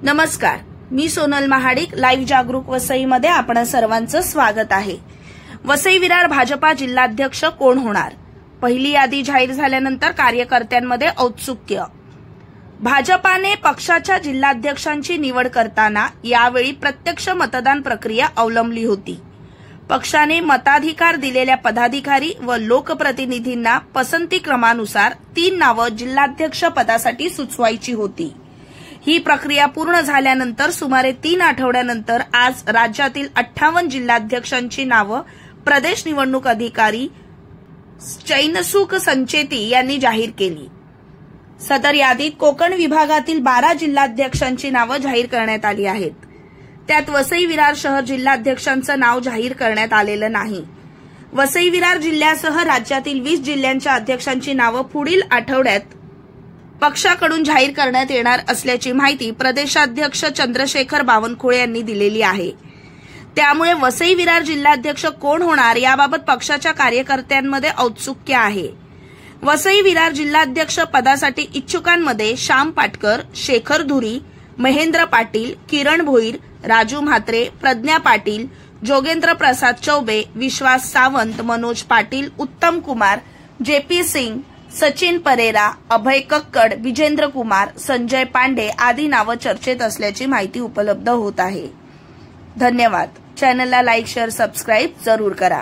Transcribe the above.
नमस्कार, मी सोनल महाडिक. लाईव्ह जागरूक वसईमध्ये आपण सर्वांचं स्वागत आहे. वसई विरार भाजपा जिल्हाध्यक्ष कोण होणार? पहिली यादी जाहीर झाल्यानंतर कार्यकर्त्यांमध्ये औत्सुक्य. भाजपाने पक्षाच्या जिल्हाध्यक्षांची निवड करताना यावेळी प्रत्यक्ष मतदान प्रक्रिया अवलंबली होती. पक्षाने मताधिकार दिलेल्या पदाधिकारी व लोकप्रतिनिधींना पसंती क्रमानुसार 3 नावं जिल्हाध्यक्ष पदासाठी सुचवायची होती. ही प्रक्रिया पूर्ण झाल्यानंतर सुमारे 3 आठवड्यानंतर आज राज्यातील 58 जिल्हाध्यक्षांची नावं प्रदेश निवडणूक अधिकारी चैनसुख संचेती यांनी जाहीर केली. सदर यादीत कोकण विभागातील 12 जिल्हाध्यक्षांची नावं जाहीर करण्यात आली आहेत. त्यात वसई विरार शहर जिल्हाध्यक्षांचं नाव जाहीर करण्यात आलेलं नाही. वसई विरार जिल्ह्यासह राज्यातील 20 जिल्ह्यांच्या अध्यक्षांची नावं पुढील आठवड्यात पक्षाकडून जाहीर करण्यात येणार असल्याची माहिती प्रदेशाध्यक्ष चंद्रशेखर बावनकुळे यांनी दिलेली आहे. त्यामुळे वसई विरार जिल्हाध्यक्ष कोण होणार याबाबत पक्षाच्या कार्यकर्त्यांमध्ये औत्सुक्य आहे. वसई विरार जिल्हाध्यक्ष पदासाठी इच्छुकांमध्ये श्याम पाटकर, शेखर धुरी, महेंद्र पाटील, किरण भोईर, राजू म्हात्रे, प्रज्ञा पाटील, जोगेंद्र प्रसाद चौबे, विश्वास सावंत, मनोज पाटील, उत्तम कुमार, जेपी सिंग, सचिन परेरा, अभय कक्कड, विजेंद्र कुमार, संजय पांडे आदी नावं चर्चेत असल्याची माहिती उपलब्ध होत आहे. धन्यवाद. चॅनलला लाईक, शेअर, सबस्क्राईब जरूर करा.